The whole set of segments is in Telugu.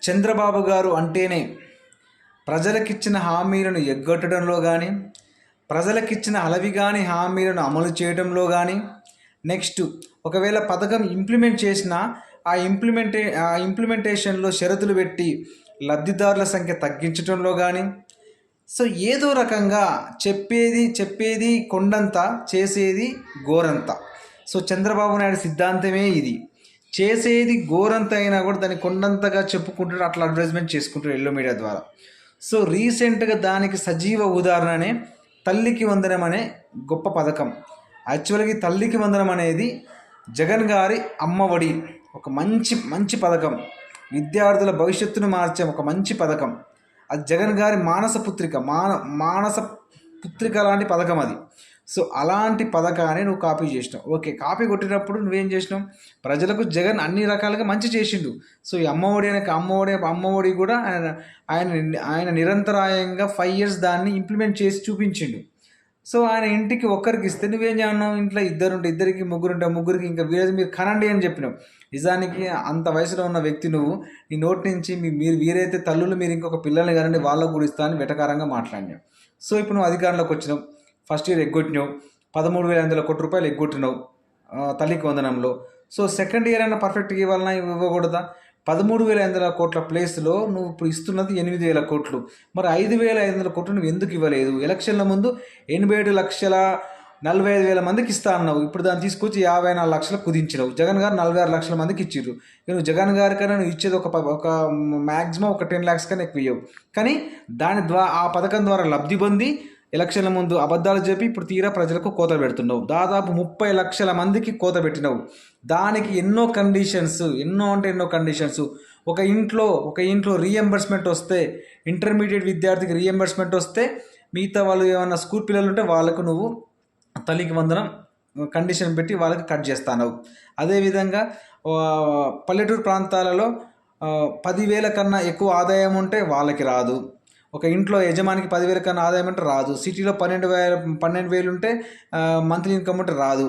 చంద్రబాబు గారు అంటేనే ప్రజలకిచ్చిన హామీలను ఎగ్గొట్టడంలో కానీ, ప్రజలకిచ్చిన అలవిగాని హామీలను అమలు చేయడంలో కానీ, నెక్స్ట్ ఒకవేళ పథకం ఇంప్లిమెంట్ చేసినా ఆ ఇంప్లిమెంటేషన్లో షరతులు పెట్టి లబ్ధిదారుల సంఖ్య తగ్గించడంలో కానీ, సో ఏదో రకంగా చెప్పేది కొండంత, చేసేది గోరంత. సో చంద్రబాబు నాయుడు సిద్ధాంతమే ఇది. చేసేది గోరంత అయినా కూడా దాన్ని కొండంతగా చెప్పుకుంటాడు, అట్లా అడ్వర్టైజ్మెంట్ చేసుకుంటాడు ఎల్లో మీడియా ద్వారా. సో రీసెంట్గా దానికి సజీవ ఉదాహరణనే తల్లికి వందనం అనే గొప్ప పథకం. యాక్చువల్గా తల్లికి వందనం అనేది జగన్ గారి అమ్మఒడి, ఒక మంచి పథకం. విద్యార్థుల భవిష్యత్తును మార్చే ఒక మంచి పథకం. అది జగన్ గారి మానస పుత్రిక లాంటి పథకం అది. సో అలాంటి పథకాన్ని నువ్వు కాపీ చేసినావు. ఓకే, కాపీ కొట్టినప్పుడు నువ్వేం చేసినావు? ప్రజలకు జగన్ అన్ని రకాలుగా మంచి చేసిండు. సో ఈ అమ్మఒడి కూడా ఆయన నిరంతరాయంగా 5 years దాన్ని ఇంప్లిమెంట్ చేసి చూపించిండు. సో ఆయన ఇంటికి ఒక్కరికి ఇస్తే నువ్వేం చేయన్నావు? ఇంట్లో ఇద్దరికి ముగ్గురికి ఇంకా మీరు కనండి అని చెప్పినావు. నిజానికి అంత వయసులో ఉన్న వ్యక్తి నువ్వు, నీ నోటి నుంచి వీరైతే తల్లులు మీరు ఇంకొక పిల్లల్ని కనండి వాళ్ళకు కూడా ఇస్తా అని వెటకారంగా మాట్లాడినావు. సో ఇప్పుడు నువ్వు అధికారంలోకి వచ్చినావు, ఫస్ట్ ఇయర్ ఎగ్గొట్టినావు, 13,500 కోట్ల రూపాయలు ఎగ్గొట్టినావు తల్లికి వందనంలో. సో సెకండ్ ఇయర్ అయినా పర్ఫెక్ట్గా ఇవ్వాలన్నా ఇవ్వకూడదా? 13,500 కోట్ల ప్లేస్లో నువ్వు ఇప్పుడు ఇస్తున్నది 8,000 కోట్లు. మరి 5,500 కోట్లు నువ్వు ఎందుకు ఇవ్వలేదు? ఎలక్షన్ల ముందు 87,45,000 మందికి ఇస్తా అన్నావు. ఇప్పుడు దాన్ని తీసుకొచ్చి 54 లక్షలు కుదించినావు. జగన్ గారు 46 లక్షల మందికి ఇచ్చిర్రు. నువ్వు జగన్ గారి కన్నా నువ్వు ఇచ్చేది ఒక మ్యాక్సిమం ఒక 10 lakhs కన్నా ఎక్కువ ఇవ్వవు. కానీ ఆ పథకం ద్వారా లబ్ధి పొంది ఎలక్షన్ల ముందు అబద్ధాలు చెప్పి ఇప్పుడు తీరా ప్రజలకు కోత పెడుతున్నావు. దాదాపు 30 లక్షల మందికి కోత పెట్టినావు. దానికి ఎన్నో కండిషన్స్. ఒక ఇంట్లో రీఎంబర్స్మెంట్ వస్తే, ఇంటర్మీడియట్ విద్యార్థికి రీఎంబర్స్మెంట్ వస్తే, మిగతా వాళ్ళు ఏమన్నా స్కూల్ పిల్లలు ఉంటే వాళ్ళకు నువ్వు తల్లికి వందనం కండిషన్ పెట్టి వాళ్ళకి కట్ చేస్తాను. అదేవిధంగా పల్లెటూరు ప్రాంతాలలో 10,000 కన్నా ఎక్కువ ఆదాయం ఉంటే వాళ్ళకి రాదు. ఒక ఇంట్లో యజమానికి 10,000 కన్నా ఆదాయం అంటే రాదు. సిటీలో 12,000 ఉంటే మంత్లీ ఇన్కమ్ ఉంటే రాదు.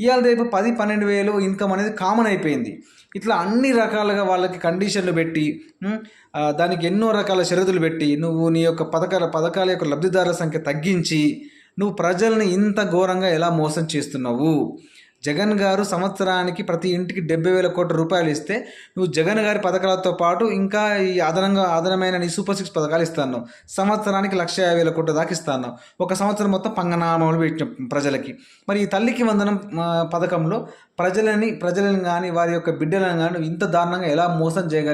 ఇవాళ రేపు 10,000-12,000 ఇన్కమ్ అనేది కామన్ అయిపోయింది. ఇట్లా అన్ని రకాలుగా వాళ్ళకి కండిషన్లు పెట్టి, దానికి ఎన్నో రకాల షరతులు పెట్టి, నువ్వు నీ యొక్క పథకాల యొక్క లబ్ధిదారుల సంఖ్య తగ్గించి నువ్వు ప్రజల్ని ఇంత ఘోరంగా ఎలా మోసం చేస్తున్నావు? జగన్ గారు సంవత్సరానికి ప్రతి ఇంటికి 70,000 కోట్ల రూపాయలు ఇస్తే నువ్వు జగన్ గారి పథకాలతో పాటు ఇంకా ఈ అదనమైన నీ సూపర్ 6 పథకాలు ఇస్తాను. సంవత్సరానికి 1,50,000 కోట్ల దాకా ఇస్తాను. ఒక సంవత్సరం మొత్తం పంగనామాలు పెట్టిన ప్రజలకి. మరి ఈ తల్లికి వందనం పథకంలో ప్రజలని కానీ వారి యొక్క బిడ్డలను కానీ ఇంత దారుణంగా ఎలా మోసం చేయగలిగి